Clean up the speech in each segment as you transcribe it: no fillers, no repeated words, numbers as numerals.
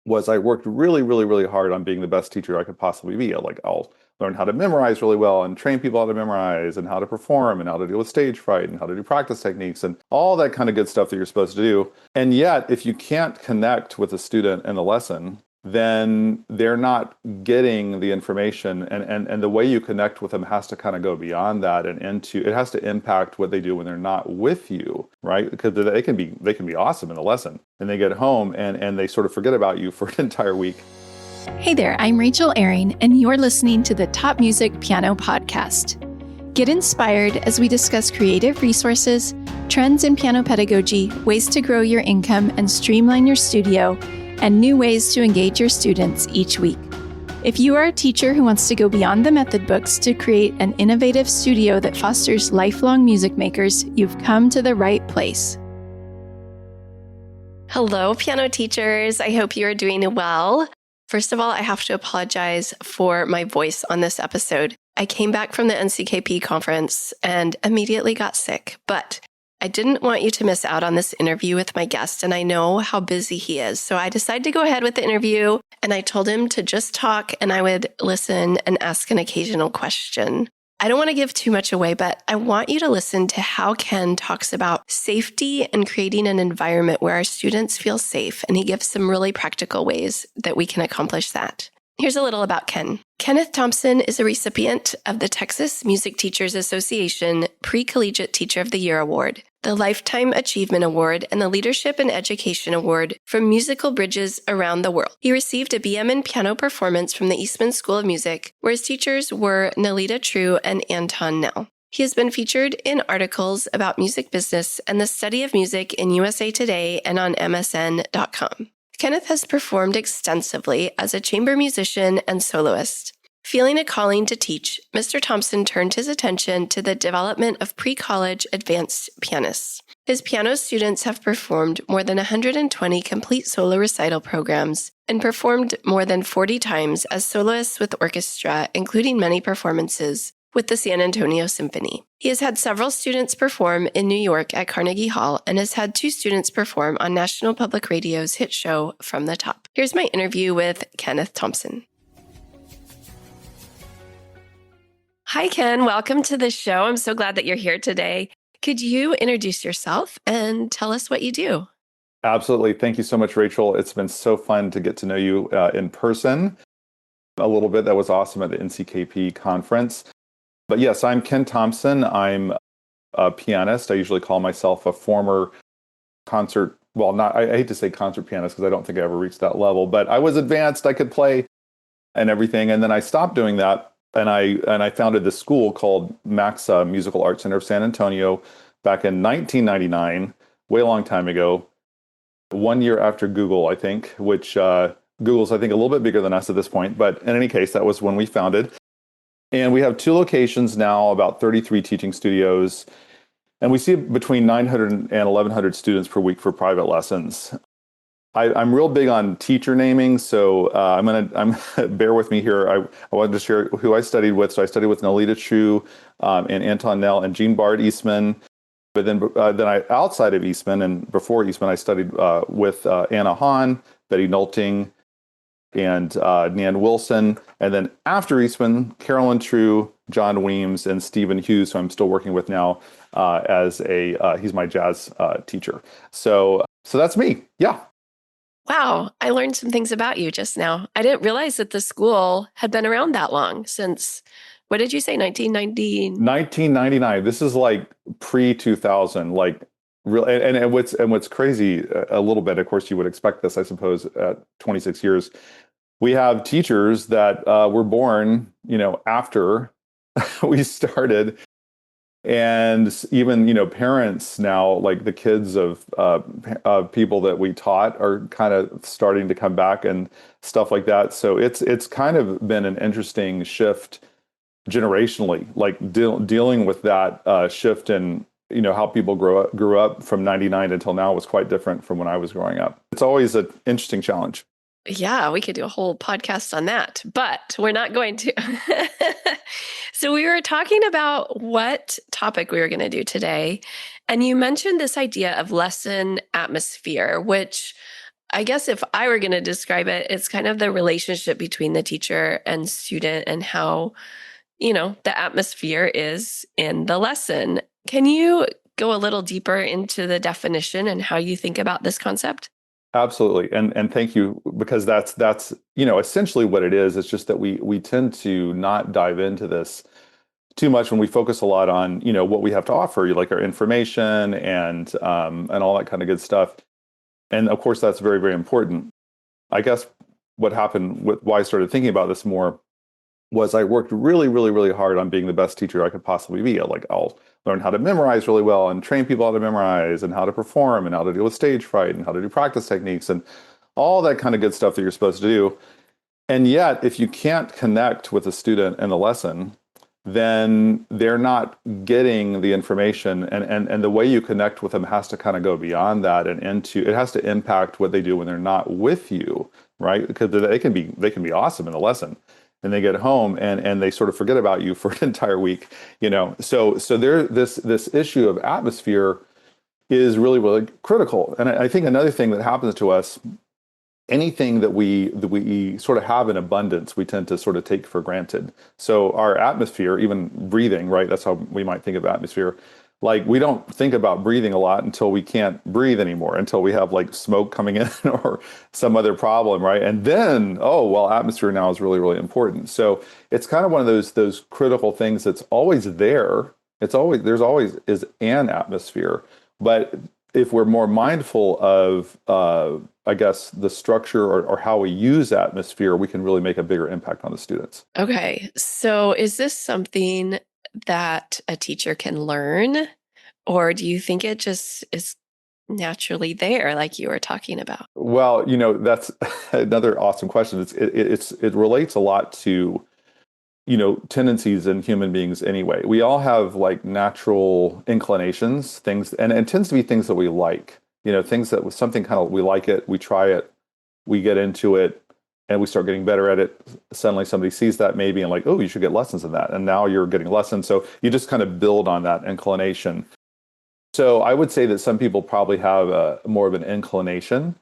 was I worked really, really, really hard on being the best teacher I could possibly be. I'll learn how to memorize really well and train people how to memorize and how to perform and how to deal with stage fright and how to do practice techniques and all that kind of good stuff that you're supposed to do. And yet, if you can't connect with a student in a lesson, then they're not getting the information, and the way you connect with them has to kind of go beyond that and into it has to impact what they do when they're not with you, right? Because they can be awesome in a lesson and they get home and they sort of forget about you for an entire week. Hey there, I'm Rachel Ehring, and you're listening to the Top Music Piano Podcast. Get inspired as we discuss creative resources, trends in piano pedagogy, ways to grow your income and streamline your studio, and new ways to engage your students each week. If you are a teacher who wants to go beyond the method books to create an innovative studio that fosters lifelong music makers, you've come to the right place. Hello, piano teachers. I hope you are doing well. First of all, I have to apologize for my voice on this episode. I came back from the NCKP conference and immediately got sick, but I didn't want you to miss out on this interview with my guest, and I know how busy he is. So I decided to go ahead with the interview, and I told him to just talk, and I would listen and ask an occasional question. I don't want to give too much away, but I want you to listen to how Ken talks about safety and creating an environment where our students feel safe, and he gives some really practical ways that we can accomplish that. Here's a little about Ken. Kenneth Thompson is a recipient of the Texas Music Teachers Association Pre-Collegiate Teacher of the Year Award, the Lifetime Achievement Award, and the Leadership in Education Award from musical bridges around the world. He received a BM in piano performance from the Eastman School of Music, where his teachers were Nelita True and Anton Nell. He has been featured in articles about music business and the study of music in USA Today and on MSN.com. Kenneth has performed extensively as a chamber musician and soloist. Feeling a calling to teach, Mr. Thompson turned his attention to the development of pre-college advanced pianists. His piano students have performed more than 120 complete solo recital programs and performed more than 40 times as soloists with orchestra, including many performances with the San Antonio Symphony. He has had several students perform in New York at Carnegie Hall and has had 2 students perform on National Public Radio's hit show From the Top. Here's my interview with Kenneth Thompson. Hi, Ken. Welcome to the show. I'm so glad that you're here today. Could you introduce yourself and tell us what you do? Absolutely. Thank you so much, Rachel. It's been so fun to get to know you in person a little bit. That was awesome at the NCKP conference. But yes, I'm Ken Thompson. I'm a pianist. I usually call myself a former concert, I hate to say concert pianist because I don't think I ever reached that level, but I was advanced. I could play and everything. And then I stopped doing that. And I founded this school called Maxa Musical Art Center of San Antonio back in 1999, way a long time ago, 1 year after Google, I think, which Google's, I think, a little bit bigger than us at this point. But in any case, that was when we founded. And we have 2 locations now, about 33 teaching studios. And we see between 900 and 1,100 students per week for private lessons. I'm real big on teacher naming, so I'm bear with me here. I wanted to share who I studied with. So I studied with Nelita True and Anton Nell and Jean Bard Eastman. But then I outside of Eastman and before Eastman, I studied with Anna Hahn, Betty Nolting, and Nan Wilson. And then after Eastman, Carolyn True, John Weems, and Stephen Hughes, who I'm still working with now as he's my jazz teacher. So that's me. Yeah. Wow, I learned some things about you just now. I didn't realize that the school had been around that long, since, what did you say, 1990? 1999. This is like pre-2000, like real. And what's crazy a little bit, of course, you would expect this, I suppose, at 26 years. We have teachers that were born, after we started. And even, parents now, like the kids of people that we taught are kind of starting to come back and stuff like that. So it's kind of been an interesting shift generationally, like dealing with that shift in, how people grew up from 99 until now was quite different from when I was growing up. It's always an interesting challenge. Yeah, we could do a whole podcast on that, but we're not going to. So we were talking about what topic we were going to do today, and you mentioned this idea of lesson atmosphere, which I guess if I were going to describe it, it's kind of the relationship between the teacher and student and how, the atmosphere is in the lesson. Can you go a little deeper into the definition and how you think about this concept? Absolutely. And thank you, because that's essentially what it is. It's just that we tend to not dive into this too much when we focus a lot on, what we have to offer, like our information and all that kind of good stuff. And of course, that's very, very important. I guess what happened with why I started thinking about this more was I worked really, really, really hard on being the best teacher I could possibly be. I'll learn how to memorize really well and train people how to memorize and how to perform and how to deal with stage fright and how to do practice techniques and all that kind of good stuff that you're supposed to do. And yet, if you can't connect with a student in the lesson, then they're not getting the information, and the way you connect with them has to kind of go beyond that and into it has to impact what they do when they're not with you, right? Because they can be awesome in the lesson, and they get home and they sort of forget about you for an entire week, So there this issue of atmosphere is really, really critical. And I think another thing that happens to us, anything that we sort of have in abundance, we tend to sort of take for granted. So our atmosphere, even breathing, right? That's how we might think of atmosphere. Like, we don't think about breathing a lot until we can't breathe anymore, until we have like smoke coming in or some other problem, right? And then, oh, well, atmosphere now is really, really important. So it's kind of one of those critical things that's always there. There's always is an atmosphere, but if we're more mindful of, I guess, the structure or how we use atmosphere, we can really make a bigger impact on the students. Okay. So is this something that a teacher can learn, or do you think it just is naturally there, like you were talking about? Well, that's another awesome question. It relates a lot to, tendencies in human beings anyway. We all have like natural inclinations, things, and it tends to be things that we like, things that was something kind of, we like it, we try it, we get into it, and we start getting better at it. Suddenly somebody sees that maybe and like, oh, you should get lessons in that. And now you're getting lessons. So you just kind of build on that inclination. So I would say that some people probably have more of an inclination,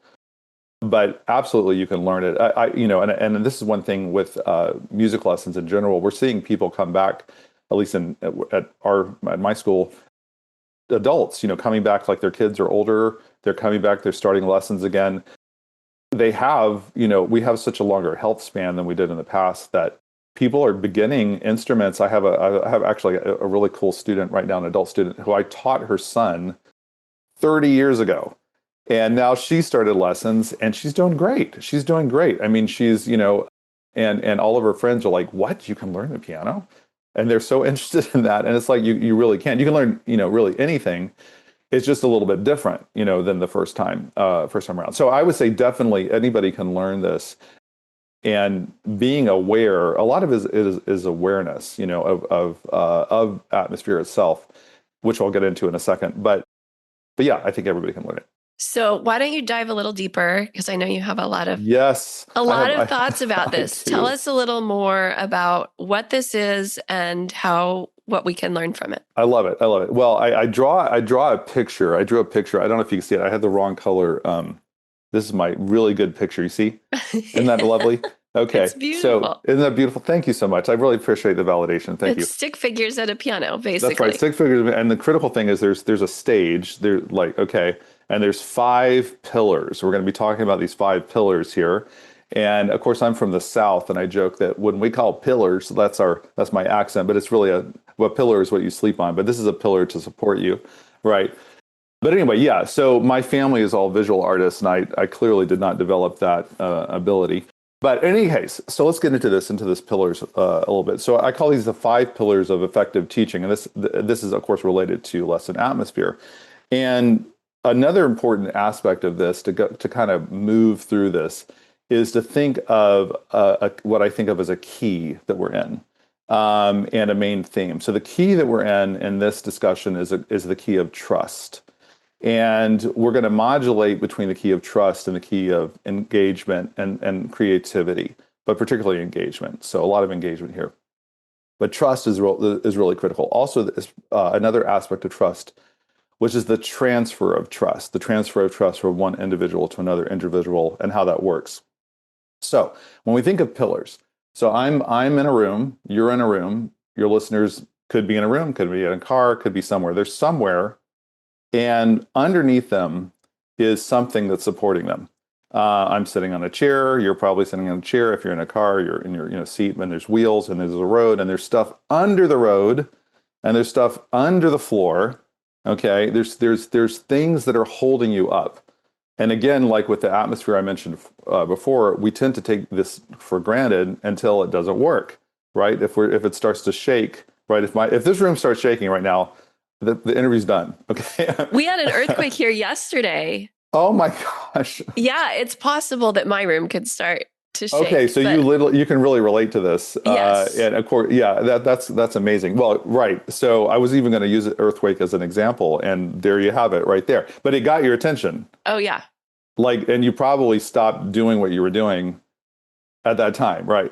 but absolutely you can learn it. And this is one thing with music lessons in general. We're seeing people come back, at least at my school, adults, coming back like their kids are older. They're coming back. They're starting lessons again. They have, we have such a longer health span than we did in the past that people are beginning instruments. I have actually a really cool student right now, an adult student who I taught her son 30 years ago. And now she started lessons and she's doing great. She's doing great. I mean, she's, and all of her friends are like, what? You can learn the piano? And they're so interested in that. And it's like, you really can. You can learn, really anything. It's just a little bit different, than the first time around. So I would say definitely anybody can learn this. And being aware, a lot of it is awareness, of atmosphere itself, which I'll get into in a second. But yeah, I think everybody can learn it. So why don't you dive a little deeper? Because I know you have a lot of Yes, thoughts about this. do. Tell us a little more about what this is and what we can learn from it. I love it. Well, I draw a picture. I drew a picture. I don't know if you can see it. I had the wrong color. This is my really good picture. You see? Isn't that lovely? Okay. It's beautiful. So isn't that beautiful? Thank you so much. I really appreciate the validation. Thank you. It's stick figures at a piano, basically. That's right. Stick figures. And the critical thing is there's a stage. And there's 5 pillars. We're going to be talking about these 5 pillars here. And of course, I'm from the South, and I joke that when we call pillars, that's my accent, but it's really a pillar is what you sleep on. But this is a pillar to support you, right? But anyway, yeah. So my family is all visual artists, and I clearly did not develop that ability. But in any case, so let's get into this pillars a little bit. So I call these the 5 pillars of effective teaching, and this is of course related to lesson atmosphere. And another important aspect of this to kind of move through this is to think of what I think of as a key that we're in, and a main theme. So the key that we're in this discussion is the key of trust. And we're going to modulate between the key of trust and the key of engagement and creativity, but particularly engagement. So a lot of engagement here. But trust is really critical. Also, another aspect of trust, which is the transfer of trust from one individual to another individual and how that works. So when we think of pillars, so I'm in a room, you're in a room, your listeners could be in a room, could be in a car, could be somewhere. There's somewhere, and underneath them is something that's supporting them. I'm sitting on a chair. You're probably sitting on a chair. If you're in a car, you're in your seat, and there's wheels, and there's a road, and there's stuff under the road, and there's stuff under the floor. Okay, there's things that are holding you up. And again, like with the atmosphere I mentioned before, we tend to take this for granted until it doesn't work, right? If it starts to shake, right? If this room starts shaking right now, the interview's done. Okay. We had an earthquake here yesterday. Oh my gosh. Yeah, it's possible that my room could start to shake. Okay, so you can really relate to this. Yes. And of course, yeah, that's amazing. Well, right. So I was even going to use an earthquake as an example, and there you have it right there. But it got your attention. Oh yeah. And you probably stopped doing what you were doing at that time. Right.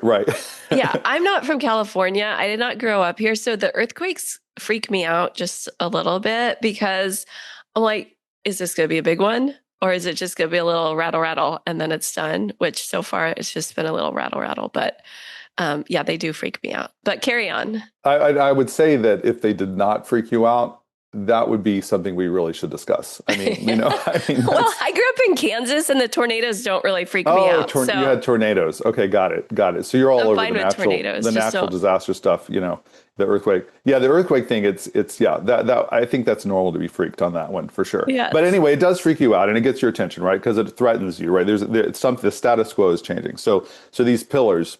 Yeah, I'm not from California. I did not grow up here. So the earthquakes freak me out just a little bit because I'm like, is this going to be a big one? Or is it just going to be a little rattle, rattle, and then it's done? Which so far it's just been a little rattle, rattle. But yeah, they do freak me out. But carry on. I would say that if they did not freak you out, that would be something we really should discuss. I mean, well, I grew up in Kansas, and the tornadoes don't really freak me out. You had tornadoes. Okay, got it. So you're all over the natural disaster stuff. The earthquake. Yeah, the earthquake thing. It's that I think that's normal to be freaked on that one for sure. Yes. But anyway, it does freak you out, and it gets your attention, right? Because it threatens you, right? The status quo is changing. So these pillars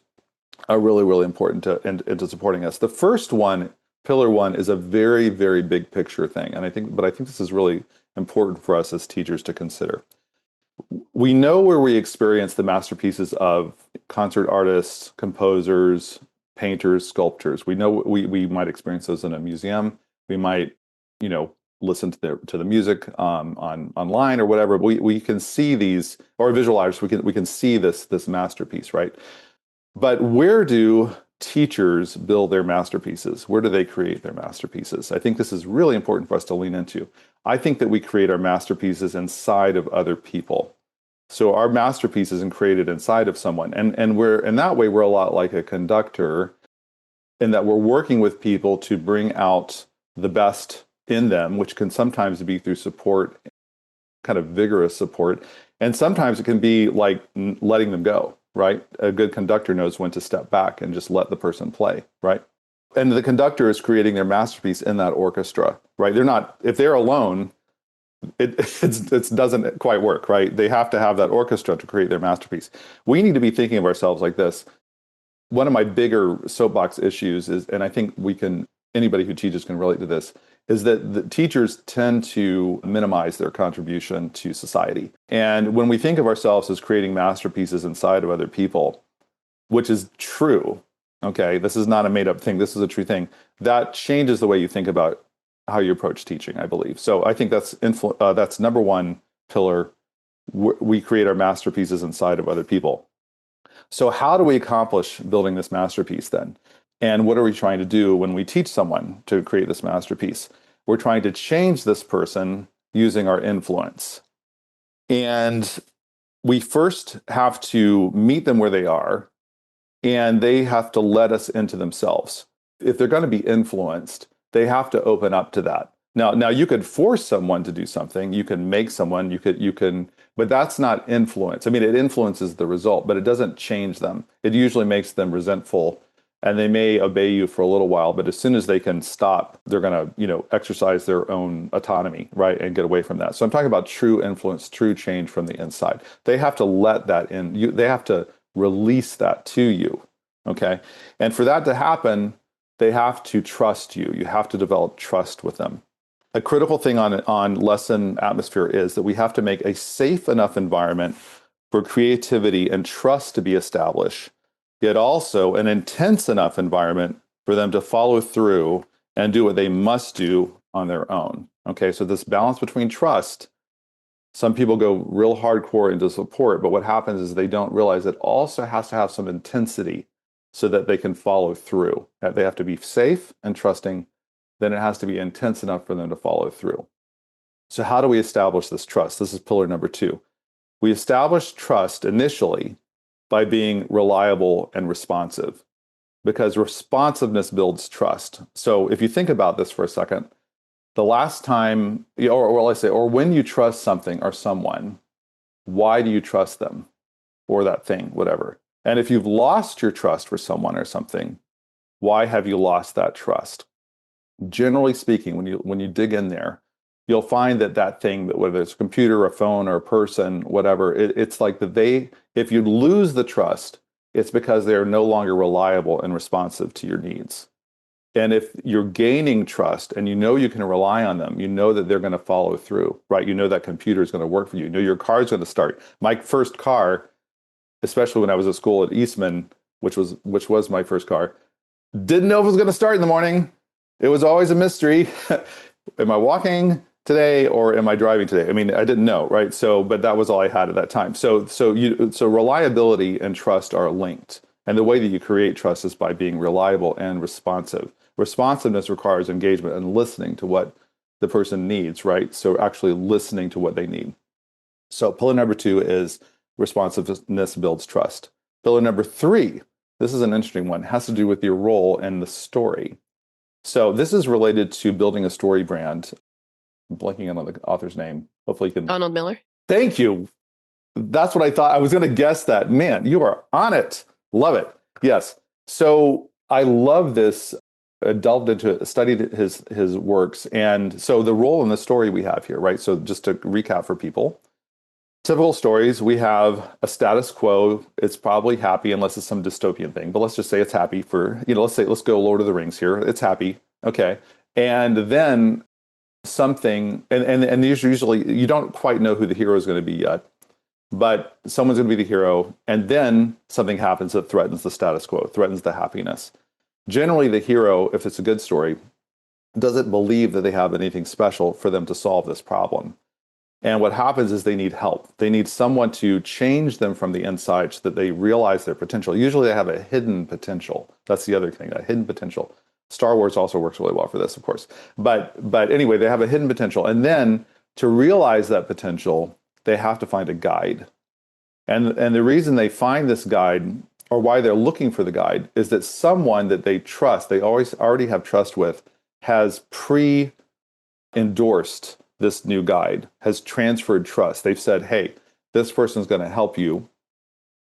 are really, really important into supporting us. The first one. Pillar one is a very, very big picture thing. And I think this is really important for us as teachers to consider. We know where we experience the masterpieces of concert artists, composers, painters, sculptors. We know we might experience those in a museum. We might, listen to the music online or whatever. We can see these, or visual artists, we can see this masterpiece, right? But where do teachers build their masterpieces? Where do they create their masterpieces? I think this is really important for us to lean into. I think that we create our masterpieces inside of other people. So our masterpiece is created inside of someone. And we're in that way, we're a lot like a conductor in that we're working with people to bring out the best in them, which can sometimes be through support, kind of vigorous support. And sometimes it can be like letting them go. Right? A good conductor knows when to step back and just let the person play, right? And the conductor is creating their masterpiece in that orchestra, right? If they're alone, it doesn't quite work, right? They have to have that orchestra to create their masterpiece. We need to be thinking of ourselves like this. One of my bigger soapbox issues is, and I think anybody who teaches can relate to this, is that the teachers tend to minimize their contribution to society. And when we think of ourselves as creating masterpieces inside of other people, which is true, okay, this is not a made-up thing, this is a true thing, that changes the way you think about how you approach teaching, I believe. So I think that's number one pillar. We create our masterpieces inside of other people. So how do we accomplish building this masterpiece then? And what are we trying to do when we teach someone to create this masterpiece? We're trying to change this person using our influence. And we first have to meet them where they are, and they have to let us into themselves. If they're going to be influenced, they have to open up to that. Now you could force someone to do something. You can make someone, you can, but that's not influence. I mean, it influences the result, but it doesn't change them. It usually makes them resentful. And they may obey you for a little while, but as soon as they can stop, they're going to, exercise their own autonomy, right, and get away from that. So I'm talking about true influence, true change from the inside. They have to let that in. They have to release that to you, okay? And for that to happen, they have to trust you. You have to develop trust with them. A critical thing on lesson atmosphere is that we have to make a safe enough environment for creativity and trust to be established, yet also an intense enough environment for them to follow through and do what they must do on their own. Okay, so this balance between trust, some people go real hardcore into support, but what happens is they don't realize it also has to have some intensity so that they can follow through. They have to be safe and trusting, then it has to be intense enough for them to follow through. So how do we establish this trust? This is pillar number 2. We establish trust initially by being reliable and responsive, because responsiveness builds trust. So if you think about this for a second, the last time, or when you trust something or someone, why do you trust them or that thing, whatever? And if you've lost your trust for someone or something, why have you lost that trust? Generally speaking, when you dig in there, you'll find that thing, whether it's a computer, a phone, or a person, whatever, it's like if you lose the trust, it's because they're no longer reliable and responsive to your needs. And if you're gaining trust and you know you can rely on them, you know that they're going to follow through, right? You know that computer is going to work for you. You know your car is going to start. My first car, especially when I was at school at Eastman, which was my first car, didn't know if it was going to start in the morning. It was always a mystery. Am I walking today or am I driving today? I mean, I didn't know, right? But that was all I had at that time. So reliability and trust are linked. And the way that you create trust is by being reliable and responsive. Responsiveness requires engagement and listening to what the person needs, right? So actually listening to what they need. So pillar number 2 is responsiveness builds trust. Pillar number 3, this is an interesting one, has to do with your role in the story. So this is related to building a story brand. I'm blanking on the author's name. Hopefully you can... Donald Miller. Thank you. That's what I thought. I was going to guess that. Man, you are on it. Love it. Yes. So I love this. I delved into it, studied his works. And so the role in the story we have here, right? So just to recap for people, typical stories, we have a status quo. It's probably happy unless it's some dystopian thing, but let's just say it's happy for, let's go Lord of the Rings here. It's happy. Okay. And then something, and usually you don't quite know who the hero is going to be yet, but someone's going to be the hero. And then something happens that threatens the status quo, threatens the happiness. Generally, the hero, if it's a good story, doesn't believe that they have anything special for them to solve this problem. And what happens is they need help. They need someone to change them from the inside so that they realize their potential. Usually they have a hidden potential. That's the other thing, a hidden potential. Star Wars also works really well for this, of course. But anyway, they have a hidden potential. And then to realize that potential, they have to find a guide. And the reason they find this guide, or why they're looking for the guide, is that someone that they trust, they already have trust with, has pre-endorsed this new guide, has transferred trust. They've said, hey, this person's going to help you.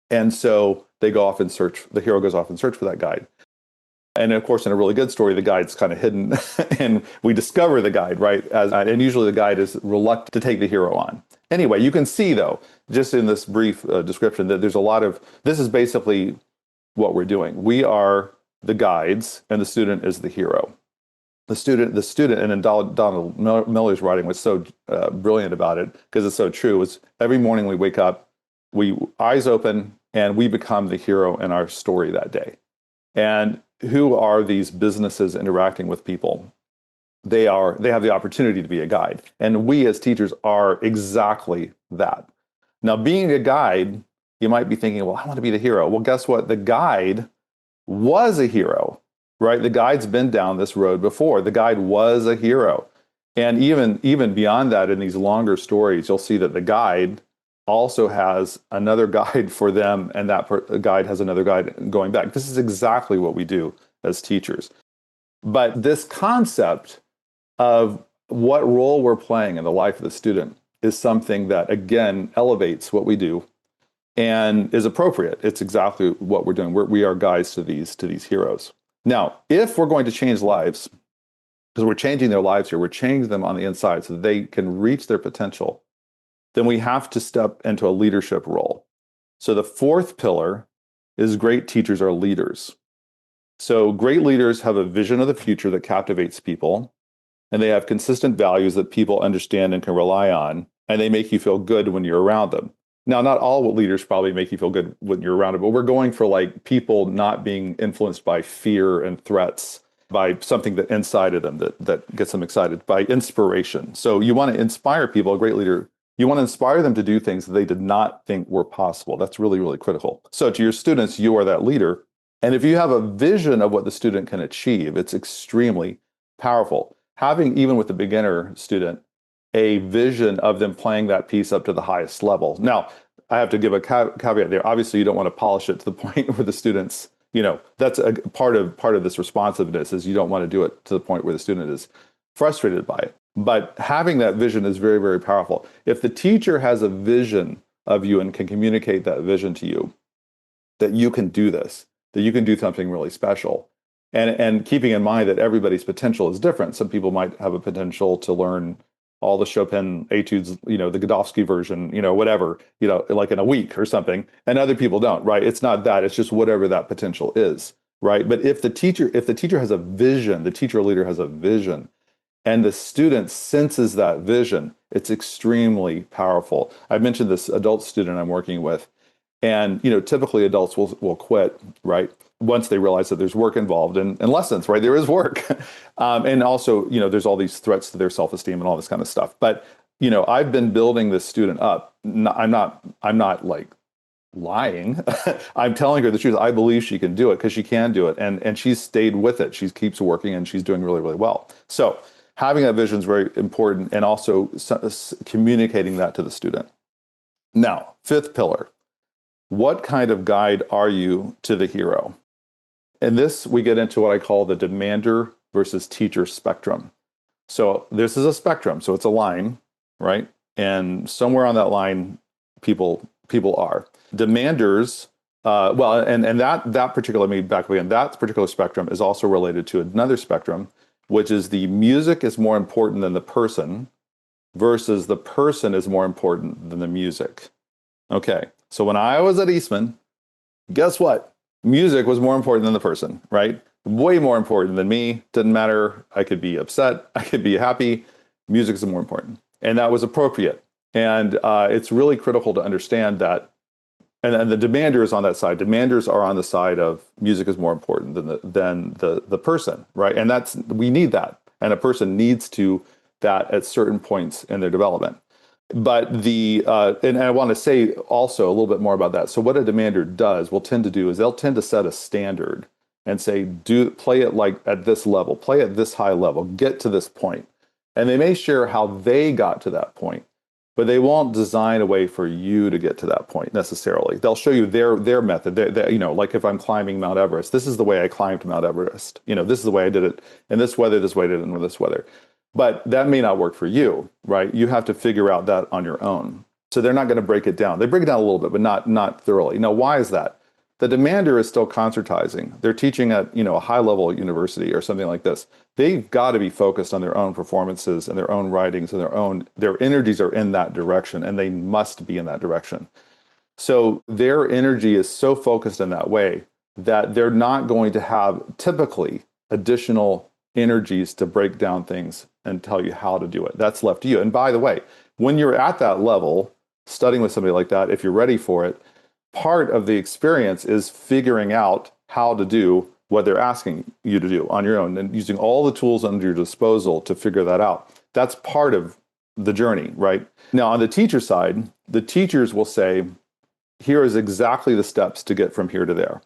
And so they go off and search, the hero goes off and search for that guide. And of course, in a really good story, the guide's kind of hidden and we discover the guide, right? And usually the guide is reluctant to take the hero on. Anyway, you can see though, just in this brief description, that there's a lot of, this is basically what we're doing. We are the guides and the student is the hero. The student, and then Donald Miller's writing was so brilliant about it because it's so true. It's every morning we wake up, we eyes open, and we become the hero in our story that day. And who are these businesses interacting with people? They have the opportunity to be a guide. And we as teachers are exactly that. Now, being a guide, you might be thinking, well, I want to be the hero. Well, guess what? The guide was a hero, right? The guide's been down this road before. The guide was a hero. And even beyond that, in these longer stories, you'll see that the guide also has another guide for them, and that guide has another guide going back. This is exactly what we do as teachers. But this concept of what role we're playing in the life of the student is something that, again, elevates what we do and is appropriate. It's exactly what we're doing. We are guides to these heroes. Now, if we're going to change lives, because we're changing their lives here, we're changing them on the inside so that they can reach their potential, then we have to step into a leadership role. So the 4th pillar is great teachers are leaders. So great leaders have a vision of the future that captivates people, and they have consistent values that people understand and can rely on, and they make you feel good when you're around them. Now, not all leaders probably make you feel good when you're around them, but we're going for like people not being influenced by fear and threats, by something that inside of them that gets them excited, by inspiration. So you want to inspire people, a great leader. You want to inspire them to do things that they did not think were possible. That's really, really critical. So to your students, you are that leader. And if you have a vision of what the student can achieve, it's extremely powerful. Having, even with the beginner student, a vision of them playing that piece up to the highest level. Now, I have to give a caveat there. Obviously, you don't want to polish it to the point where the students, that's a part of this responsiveness is you don't want to do it to the point where the student is frustrated by it. But having that vision is very, very powerful. If the teacher has a vision of you and can communicate that vision to you, that you can do this, that you can do something really special. And keeping in mind that everybody's potential is different. Some people might have a potential to learn all the Chopin etudes, the Godofsky version, whatever, like in a week or something. And other people don't, right? It's not that, it's just whatever that potential is, right? But if the teacher has a vision, the teacher or leader has a vision, and the student senses that vision, it's extremely powerful. I mentioned this adult student I'm working with, and typically adults will quit, right? Once they realize that there's work involved in lessons, right? There is work. And also, there's all these threats to their self-esteem and all this kind of stuff. But, I've been building this student up. I'm not like lying. I'm telling her the truth. I believe she can do it because she can do it. And she's stayed with it. She keeps working and she's doing really, really well. So having that vision is very important, and also communicating that to the student. Now, fifth pillar, what kind of guide are you to the hero? And this, we get into what I call the demander versus teacher spectrum. So this is a spectrum, so it's a line, right? And somewhere on that line, people are. Demanders, and that particular, let me back up again, that particular spectrum is also related to another spectrum, which is the music is more important than the person versus the person is more important than the music. Okay, so when I was at Eastman, guess what? Music was more important than the person, right? Way more important than me. Didn't matter. I could be upset. I could be happy. Music is more important. And that was appropriate. And it's really critical to understand that. And the demander is on that side. Demanders are on the side of music is more important than the person, right? And we need that. And a person needs to that at certain points in their development. But and I want to say also a little bit more about that. So what a demander will tend to do is they'll tend to set a standard and say, play it like at this level, play at this high level, get to this point. And they may share how they got to that point, but they won't design a way for you to get to that point necessarily. They'll show you their method. Like if I'm climbing Mount Everest, this is the way I climbed Mount Everest. This is the way I did it in this weather, this way I did it in this weather. But that may not work for you, right? You have to figure out that on your own. So they're not going to break it down. They break it down a little bit, but not thoroughly. Now, why is that? The demander is still concertizing. They're teaching at a high-level university or something like this. They've got to be focused on their own performances and their own writings and their energies are in that direction, and they must be in that direction. So their energy is so focused in that way that they're not going to have typically additional energies to break down things and tell you how to do it. That's left to you. And by the way, when you're at that level, studying with somebody like that, if you're ready for it, part of the experience is figuring out how to do what they're asking you to do on your own and using all the tools under your disposal to figure that out. That's part of the journey, right? Now, on the teacher side, the teachers will say, here is exactly the steps to get from here to there.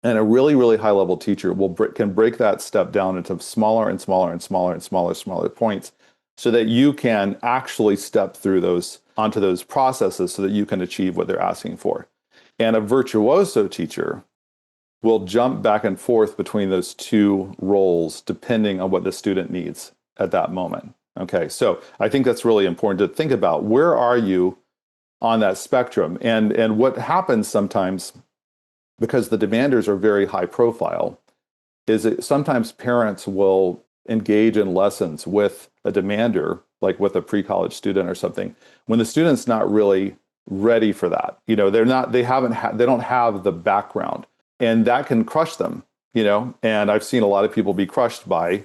And a really, really high-level teacher can break that step down into smaller and smaller and smaller and smaller points so that you can actually step through onto those processes so that you can achieve what they're asking for. And a virtuoso teacher will jump back and forth between those two roles depending on what the student needs at that moment. Okay, so I think that's really important to think about. Where are you on that spectrum? And what happens sometimes, because the demanders are very high profile, is that sometimes parents will engage in lessons with a demander, like with a pre-college student or something, when the student's not really ready for that. They don't have the background, and that can crush them, and I've seen a lot of people be crushed by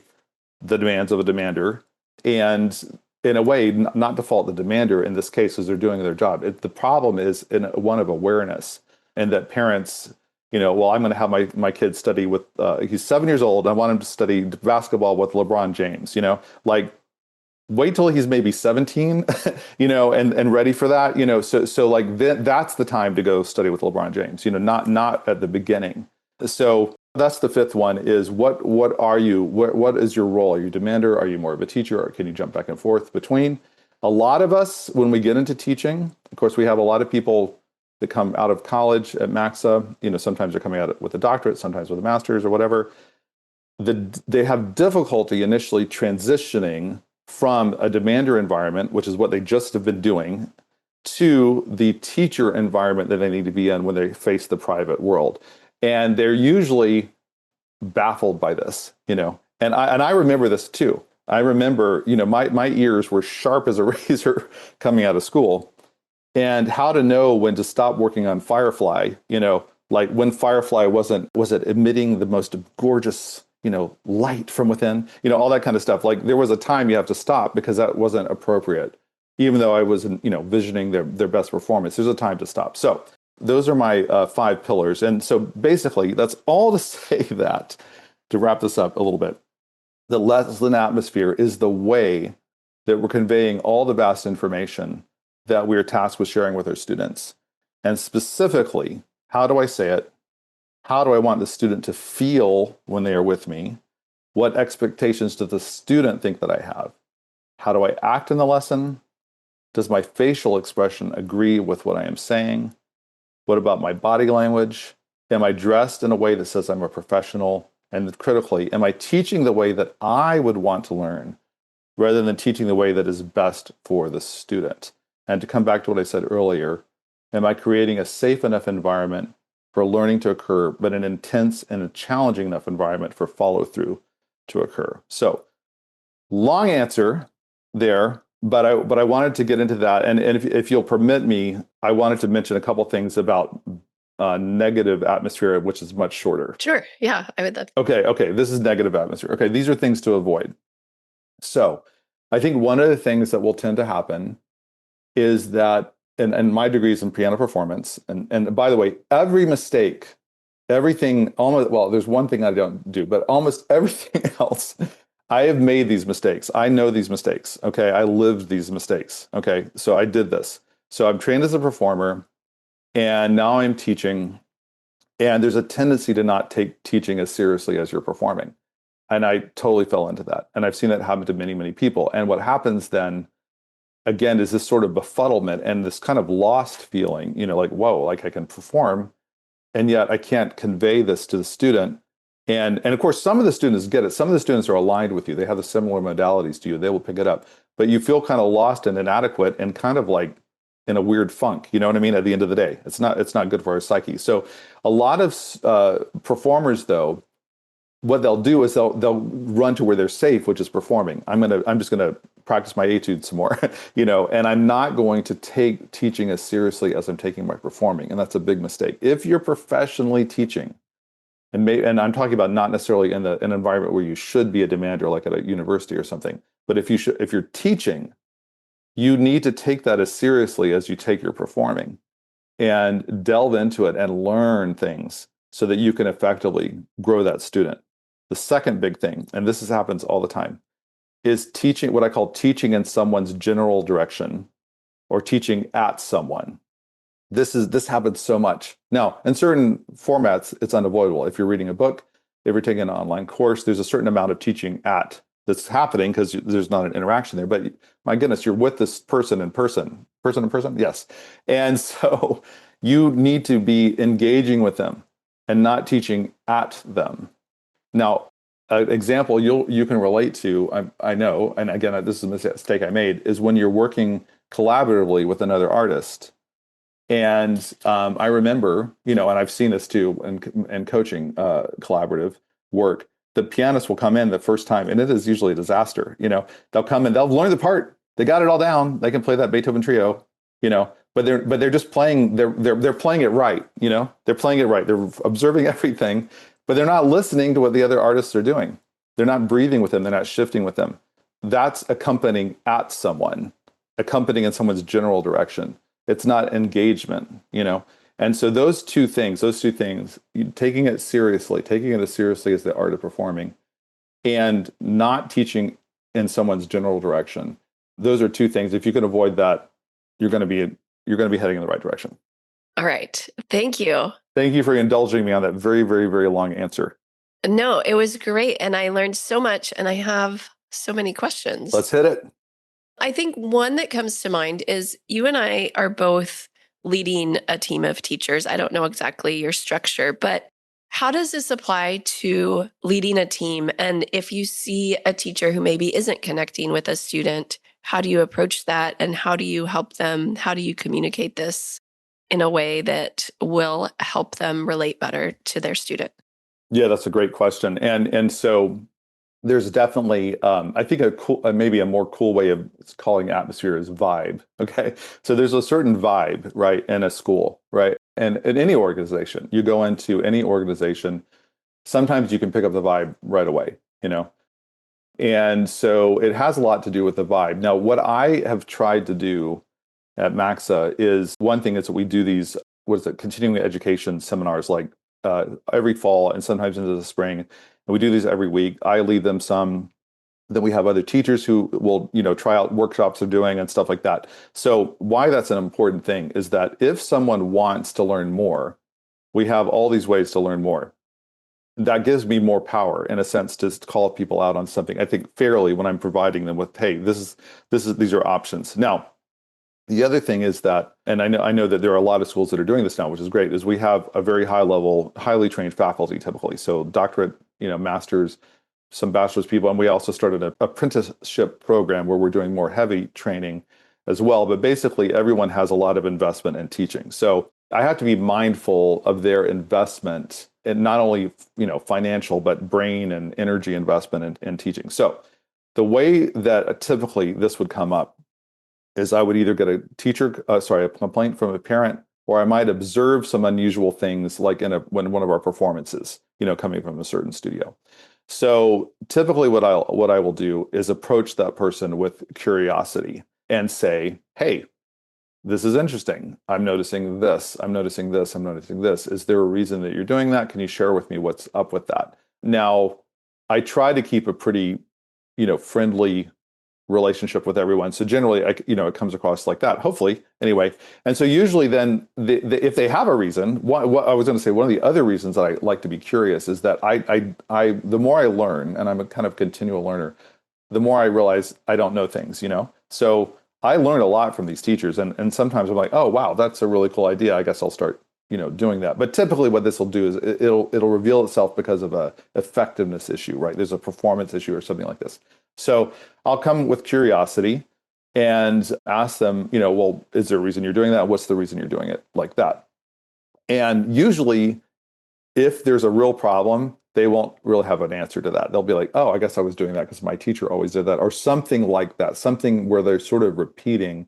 the demands of a demander, and in a way, not to fault the demander in this case, because they're doing their job. The problem is in one of awareness, and that parents, I'm going to have my kid study with, he's 7 years old. I want him to study basketball with LeBron James, wait till he's maybe 17, and ready for that, so that's the time to go study with LeBron James, not at the beginning. So that's the fifth one is what are you, what is your role? Are you a demander? Are you more of a teacher, or can you jump back and forth between? A lot of us, when we get into teaching, of course, we have a lot of people that come out of college at MACSA. Sometimes they're coming out with a doctorate, sometimes with a master's or whatever. They have difficulty initially transitioning from a demander environment, which is what they just have been doing, to the teacher environment that they need to be in when they face the private world. And they're usually baffled by this, And I remember this too. I remember, my ears were sharp as a razor coming out of school, and how to know when to stop working on Firefly, like when Firefly wasn't emitting the most gorgeous, light from within, all that kind of stuff. Like there was a time you have to stop because that wasn't appropriate, even though I was, visioning their best performance. There's a time to stop. So those are my 5 pillars. And so basically, that's all to say that, to wrap this up a little bit, the lesson atmosphere is the way that we're conveying all the vast information that we're tasked with sharing with our students. And specifically, how do I say it? How do I want the student to feel when they are with me? What expectations does the student think that I have? How do I act in the lesson? Does my facial expression agree with what I am saying? What about my body language? Am I dressed in a way that says I'm a professional? And critically, am I teaching the way that I would want to learn rather than teaching the way that is best for the student? And to come back to what I said earlier, am I creating a safe enough environment for learning to occur, but an intense and a challenging enough environment for follow-through to occur? So, long answer there, but I wanted to get into that. And if you'll permit me, I wanted to mention a couple things about negative atmosphere, which is much shorter. Sure. Yeah, I would love. Okay. This is negative atmosphere. Okay, these are things to avoid. So I think one of the things that will tend to happen is that, and my degree is in piano performance, and by the way, every mistake, everything, almost, well, there's one thing I don't do, but almost everything else, I have made these mistakes. I know these mistakes. Okay, I lived these mistakes. Okay, so I did this. So I'm trained as a performer, and now I'm teaching, and there's a tendency to not take teaching as seriously as you're performing. And I totally fell into that. And I've seen that happen to many, many people. And what happens then, again, is this sort of befuddlement and this kind of lost feeling, like, whoa, like I can perform, and yet I can't convey this to the student. And of course, some of the students get it. Some of the students are aligned with you. They have the similar modalities to you. They will pick it up. But you feel kind of lost and inadequate and kind of like in a weird funk, you know what I mean? At the end of the day, it's not good for our psyche. So a lot of performers, though, what they'll do is they'll run to where they're safe, which is performing. I'm just gonna practice my etude some more, and I'm not going to take teaching as seriously as I'm taking my performing, and that's a big mistake. If you're professionally teaching, and I'm talking about not necessarily in an environment where you should be a demander, like at a university or something, but if you're teaching, you need to take that as seriously as you take your performing, and delve into it and learn things so that you can effectively grow that student. The second big thing, and this happens all the time, is teaching, what I call teaching in someone's general direction, or teaching at someone. This happens so much. Now, in certain formats, it's unavoidable. If you're reading a book, if you're taking an online course, there's a certain amount of teaching at that's happening because there's not an interaction there. But my goodness, you're with this person in person. Person in person? Yes. And so you need to be engaging with them and not teaching at them. Now, an example you can relate to, I know, and again, this is a mistake I made, is when you're working collaboratively with another artist. And I remember, and I've seen this too in coaching collaborative work, the pianist will come in the first time, and it is usually a disaster. They'll come in, they'll learn the part, they got it all down, they can play that Beethoven trio, but they're just playing, they're playing it right, they're playing it right, they're observing everything, but they're not listening to what the other artists are doing. They're not breathing with them, they're not shifting with them. That's accompanying at someone, accompanying in someone's general direction. It's not engagement, And so those two things, taking it as seriously as the art of performing, and not teaching in someone's general direction. Those are two things. If you can avoid that, you're going to be heading in the right direction. All right. Thank you. Thank you for indulging me on that very, very, very long answer. No, it was great. And I learned so much, and I have so many questions. Let's hit it. I think one that comes to mind is you and I are both leading a team of teachers. I don't know exactly your structure, but how does this apply to leading a team? And if you see a teacher who maybe isn't connecting with a student, how do you approach that? And how do you help them? How do you communicate this in a way that will help them relate better to their student? Yeah, that's a great question. And so there's definitely, I think a cool, maybe a more cool way of calling atmosphere is vibe. Okay, so there's a certain vibe, right, in a school, right, and in any organization. You go into any organization, sometimes you can pick up the vibe right away, you know, and so it has a lot to do with the vibe. Now, what I have tried to do at MACSA is one thing is that we do these, what is it, continuing education seminars like every fall and sometimes into the spring. And we do these every week. I lead them some. Then we have other teachers who will, try out workshops they're doing and stuff like that. So why that's an important thing is that if someone wants to learn more, we have all these ways to learn more. That gives me more power in a sense to call people out on something, I think, fairly when I'm providing them with, hey, these are options. Now, the other thing is that, and I know that there are a lot of schools that are doing this now, which is great, is we have a very high level, highly trained faculty typically. So doctorate, masters, some bachelor's people, and we also started an apprenticeship program where we're doing more heavy training as well. But basically, everyone has a lot of investment in teaching. So I have to be mindful of their investment, and not only financial, but brain and energy investment in teaching. So the way that typically this would come up is I would either get a complaint from a parent, or I might observe some unusual things like when one of our performances, coming from a certain studio. So typically what I will do is approach that person with curiosity and say, hey, this is interesting. I'm noticing this. I'm noticing this. I'm noticing this. Is there a reason that you're doing that? Can you share with me what's up with that? Now, I try to keep a pretty, friendly relationship with everyone. So generally, it comes across like that, hopefully, anyway. And so usually then, if they have a reason, what I was going to say, one of the other reasons that I like to be curious is that the more I learn, and I'm a kind of continual learner, the more I realize I don't know things, So I learn a lot from these teachers, and sometimes I'm like, oh, wow, that's a really cool idea. I guess I'll start, doing that. But typically what this will do is it'll reveal itself because of a effectiveness issue, right? There's a performance issue or something like this. So I'll come with curiosity and ask them, well, is there a reason you're doing that? What's the reason you're doing it like that? And usually, if there's a real problem, they won't really have an answer to that. They'll be like, oh, I guess I was doing that because my teacher always did that, or something like that, something where they're sort of repeating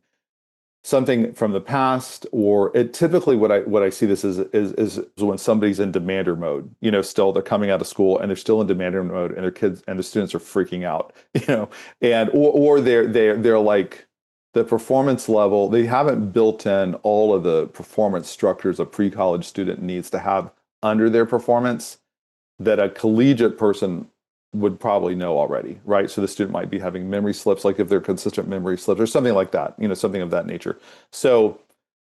something from the past. Or it typically what I see this is when somebody's in demander mode, still they're coming out of school and they're still in demander mode, and their kids and the students are freaking out, and or they're like, the performance level, they haven't built in all of the performance structures a pre-college student needs to have under their performance that a collegiate person would probably know already, right? So the student might be having memory slips, like if they're consistent memory slips or something like that, something of that nature. So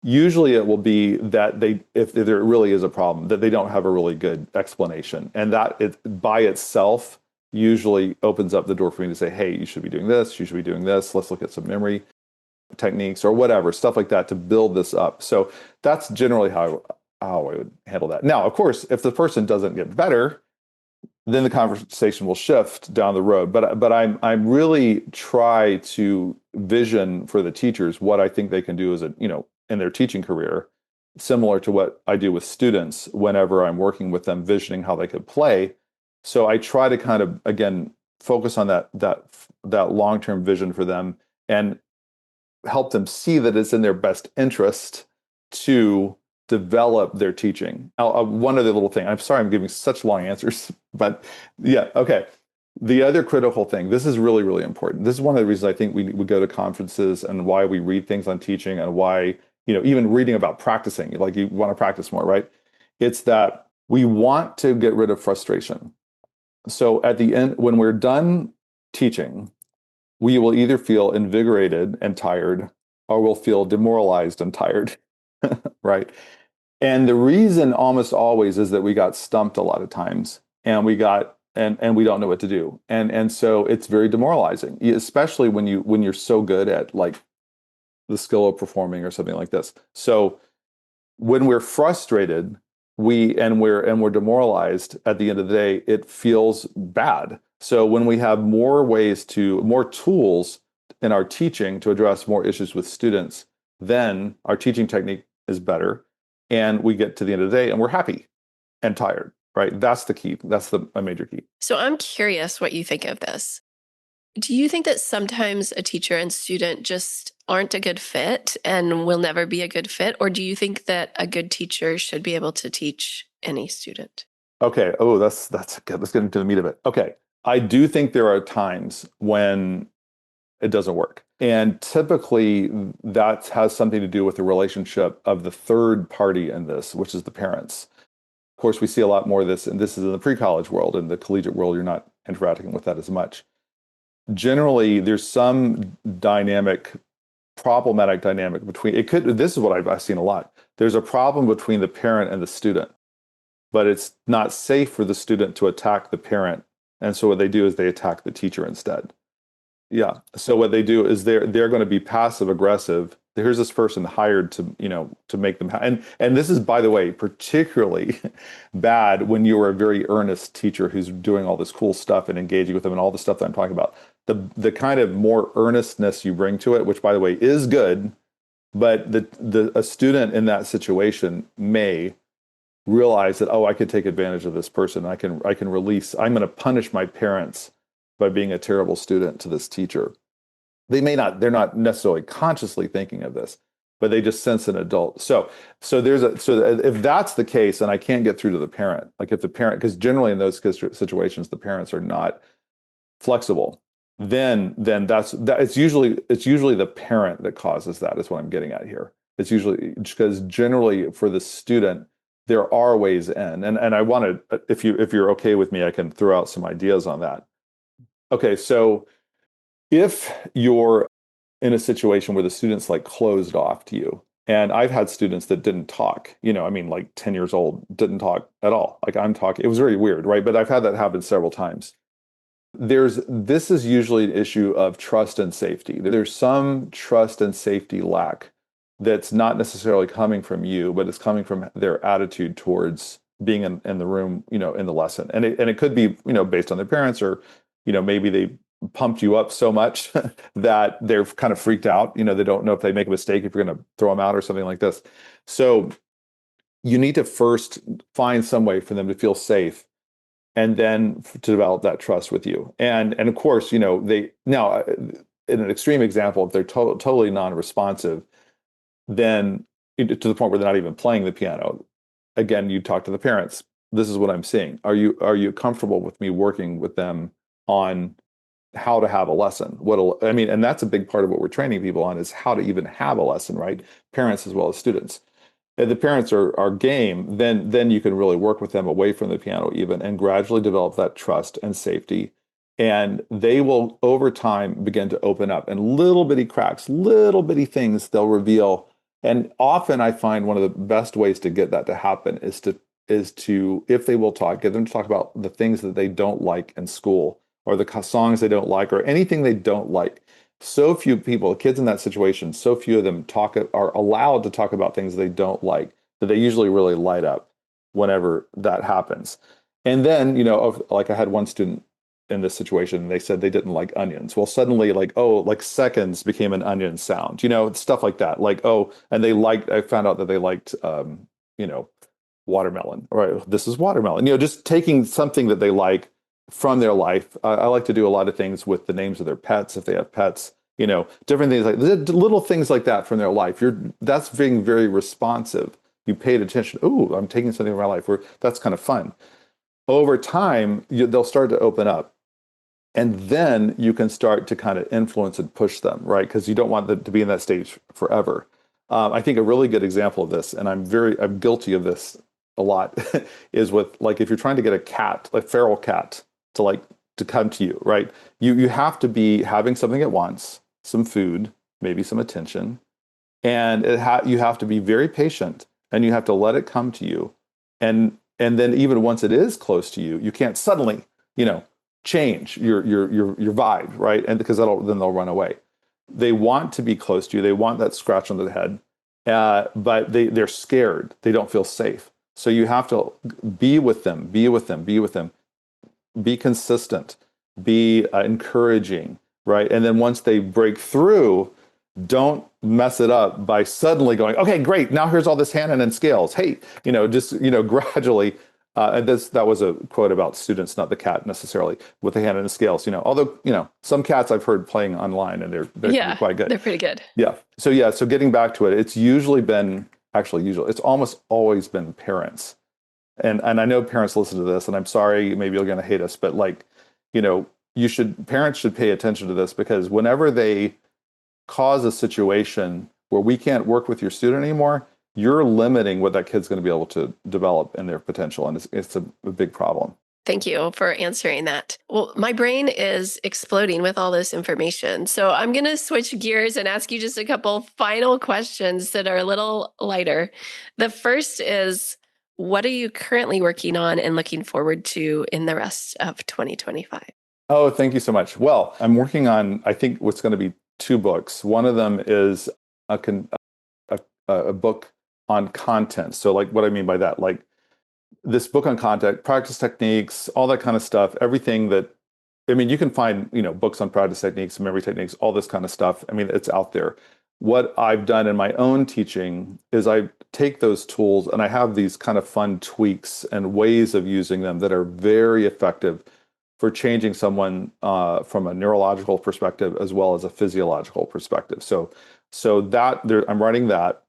usually it will be that if there really is a problem, that they don't have a really good explanation. And that it by itself usually opens up the door for me to say, hey, you should be doing this, you should be doing this, let's look at some memory techniques or whatever, stuff like that to build this up. So that's generally how I would handle that. Now, of course, if the person doesn't get better, then the conversation will shift down the road. But I'm really try to vision for the teachers what I think they can do as in their teaching career, similar to what I do with students whenever I'm working with them, visioning how they could play. So I try to kind of, again, focus on that long-term vision for them and help them see that it's in their best interest to develop their teaching. One other little thing. I'm sorry I'm giving such long answers, but yeah, okay. The other critical thing, this is really, really important. This is one of the reasons I think we go to conferences and why we read things on teaching and why, even reading about practicing, like you want to practice more, right? It's that we want to get rid of frustration. So at the end, when we're done teaching, we will either feel invigorated and tired, or we'll feel demoralized and tired, right? And the reason almost always is that we got stumped a lot of times, and we got and we don't know what to do. And so it's very demoralizing, especially when you're so good at like the skill of performing or something like this. So when we're frustrated, we're demoralized at the end of the day, it feels bad. So when we have more tools in our teaching to address more issues with students, then our teaching technique is better, and we get to the end of the day and we're happy and tired, right? That's the key. That's a major key. So I'm curious what you think of this. Do you think that sometimes a teacher and student just aren't a good fit and will never be a good fit? Or do you think that a good teacher should be able to teach any student? Okay. Oh, that's good. Let's get into the meat of it. Okay. I do think there are times when it doesn't work. And typically that has something to do with the relationship of the third party in this, which is the parents. Of course, we see a lot more of this, and this is in the pre-college world. In the collegiate world, you're not interacting with that as much. Generally, there's some problematic dynamic between this is what I've seen a lot. There's a problem between the parent and the student, but it's not safe for the student to attack the parent. And so what they do is they attack the teacher instead. Yeah. So what they do is they're going to be passive aggressive. Here's this person hired to make them and this is, by the way, particularly bad when you are a very earnest teacher who's doing all this cool stuff and engaging with them and all the stuff that I'm talking about. The kind of more earnestness you bring to it, which, by the way, is good, but a student in that situation may realize that, oh, I could take advantage of this person. I can release. I'm going to punish my parents by being a terrible student to this teacher. They're not necessarily consciously thinking of this, but they just sense an adult. So if that's the case, and I can't get through to the parent, like if the parent, because generally in those situations the parents are not flexible, then it's usually the parent that causes that. Is what I'm getting at here. It's usually because generally for the student there are ways in, and I want to, if you're okay with me, I can throw out some ideas on that. Okay, so if you're in a situation where the student's like closed off to you, and I've had students that didn't talk, like 10 years old, didn't talk at all. Like I'm talking, it was very weird, right? But I've had that happen several times. This is usually an issue of trust and safety. There's some trust and safety lack that's not necessarily coming from you, but it's coming from their attitude towards being in the room, in the lesson. And it could be, based on their parents, or, maybe they pumped you up so much that they're kind of freaked out. They don't know if they make a mistake, if you're going to throw them out or something like this. So you need to first find some way for them to feel safe, and then to develop that trust with you. And of course, they now, in an extreme example, if they're totally non-responsive, then to the point where they're not even playing the piano, again, you talk to the parents. This is what I'm seeing. Are you comfortable with me working with them on how to have a lesson? And that's a big part of what we're training people on, is how to even have a lesson, right? Parents as well as students. If the parents are game, then you can really work with them away from the piano even, and gradually develop that trust and safety. And they will, over time, begin to open up, and little bitty cracks, little bitty things they'll reveal. And often I find one of the best ways to get that to happen is to, if they will talk, get them to talk about the things that they don't like in school, or the songs they don't like, or anything they don't like. So few people, kids in that situation, so few of them are allowed to talk about things they don't like, that they usually really light up whenever that happens. And then, like I had one student in this situation, they said they didn't like onions. Well, suddenly, like seconds became an onion sound, stuff like that. And I found out that they liked, watermelon. Right, this is watermelon. Just taking something that they like from their life. I like to do a lot of things with the names of their pets, if they have pets, different things, like little things like that from their life. That's being very responsive. You paid attention. Oh, I'm taking something from my life. That's kind of fun. Over time, they'll start to open up. And then you can start to kind of influence and push them, right? Because you don't want them to be in that stage forever. I think a really good example of this, and I'm guilty of this a lot, is with, like, if you're trying to get a feral cat to come to you, right? You have to be having something it wants, some food, maybe some attention, and you have to be very patient, and you have to let it come to you. And then even once it is close to you, you can't suddenly change your vibe, right? And because then they'll run away. They want to be close to you. They want that scratch on the head, but they're scared. They don't feel safe. So you have to be with them, be consistent, be encouraging, right? And then once they break through, don't mess it up by suddenly going, okay, great, now here's all this hand and scales. Hey, just gradually. And that was a quote about students, not the cat necessarily, with the hand and scales. Although some cats I've heard playing online and they're quite good. They're pretty good. Yeah. So getting back to it, it's it's almost always been parents. And I know parents listen to this, and I'm sorry, maybe you're going to hate us, but parents should pay attention to this, because whenever they cause a situation where we can't work with your student anymore, you're limiting what that kid's going to be able to develop in their potential. And it's a big problem. Thank you for answering that. Well, my brain is exploding with all this information. So I'm going to switch gears and ask you just a couple final questions that are a little lighter. The first is, what are you currently working on and looking forward to in the rest of 2025? Oh, thank you so much. Well, I'm working on, I think, what's going to be 2 books. One of them is a book on content. So what I mean by that, this book on content, practice techniques, all that kind of stuff, everything that, you can find, books on practice techniques, memory techniques, all this kind of stuff. It's out there. What I've done in my own teaching is I take those tools and I have these kind of fun tweaks and ways of using them that are very effective for changing someone from a neurological perspective as well as a physiological perspective. So that I'm writing that.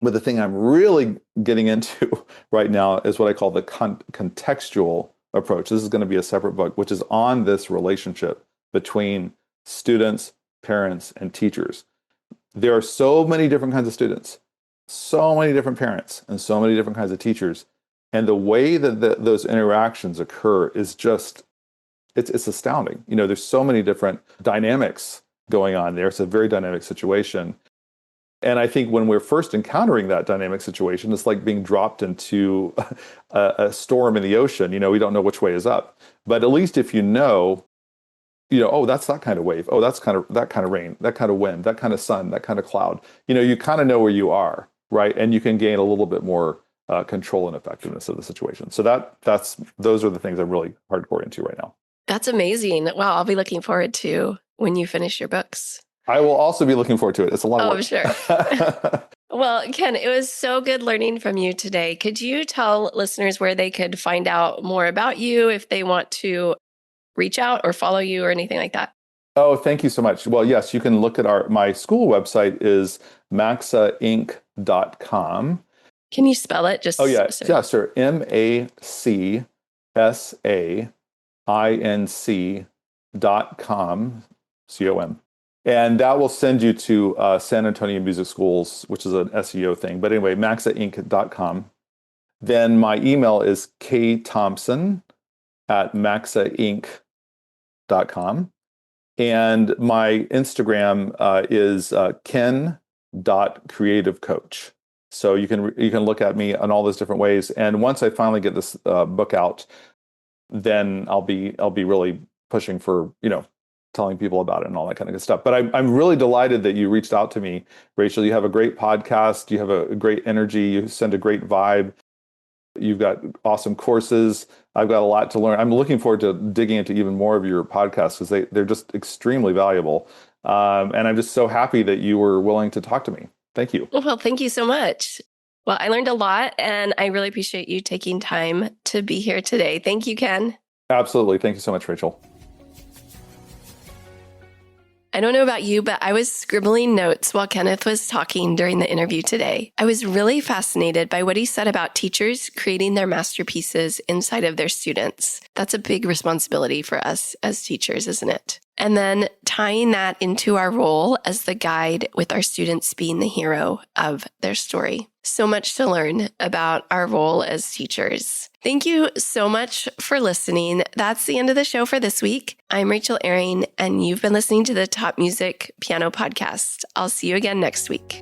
But the thing I'm really getting into right now is what I call the contextual approach. This is going to be a separate book, which is on this relationship between students, parents, and teachers. There are so many different kinds of students, so many different parents, and so many different kinds of teachers. And the way that those interactions occur is just, it's astounding. There's so many different dynamics going on there. It's a very dynamic situation. And I think when we're first encountering that dynamic situation, it's like being dropped into a storm in the ocean. We don't know which way is up. But at least if oh, that's that kind of wave. Oh, that's that kind of rain, that kind of wind, that kind of sun, that kind of cloud. You kind of know where you are, right? And you can gain a little bit more control and effectiveness of the situation. So those are the things I'm really hardcore into right now. That's amazing. Wow, I'll be looking forward to when you finish your books. I will also be looking forward to it. It's a lot of work. Oh, sure. Well, Ken, it was so good learning from you today. Could you tell listeners where they could find out more about you if they want to reach out or follow you or anything like that? Oh, thank you so much. Well, yes, you can look at my school website is maxainc.com. Can you spell it? Oh, yeah. Yeah, sure. MACSAINC.com, COM. And that will send you to San Antonio Music Schools, which is an SEO thing. But anyway, maxainc.com. Then my email is ktompson@maxainc.com. And my Instagram is ken.creativecoach. So you can look at me on all those different ways. And once I finally get this book out, then I'll be really pushing for, telling people about it and all that kind of good stuff. But I'm really delighted that you reached out to me, Rachel. You have a great podcast. You have a great energy. You send a great vibe. You've got awesome courses. I've got a lot to learn. I'm looking forward to digging into even more of your podcasts because they're just extremely valuable. And I'm just so happy that you were willing to talk to me. Thank you. Well, thank you so much. Well, I learned a lot, and I really appreciate you taking time to be here today. Thank you, Ken. Absolutely. Thank you so much, Rachel. I don't know about you, but I was scribbling notes while Kenneth was talking during the interview today. I was really fascinated by what he said about teachers creating their masterpieces inside of their students. That's a big responsibility for us as teachers, isn't it? And then tying that into our role as the guide with our students being the hero of their story. So much to learn about our role as teachers. Thank you so much for listening. That's the end of the show for this week. I'm Rachel Ehring, and you've been listening to the Top Music Piano Podcast. I'll see you again next week.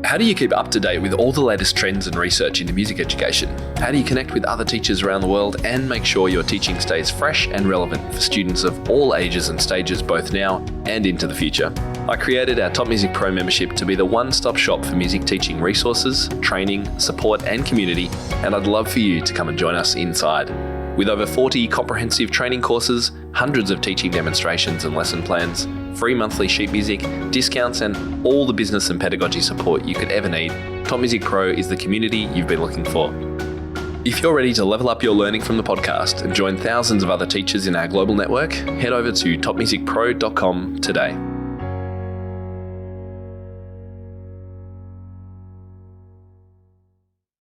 How do you keep up to date with all the latest trends and research into music education? How do you connect with other teachers around the world and make sure your teaching stays fresh and relevant for students of all ages and stages both now and into the future? I created our Top Music Pro membership to be the one-stop shop for music teaching resources, training, support and community, and I'd love for you to come and join us inside. With over 40 comprehensive training courses, hundreds of teaching demonstrations and lesson plans, free monthly sheet music, discounts and all the business and pedagogy support you could ever need, Top Music Pro is the community you've been looking for. If you're ready to level up your learning from the podcast and join thousands of other teachers in our global network, head over to topmusicpro.com today.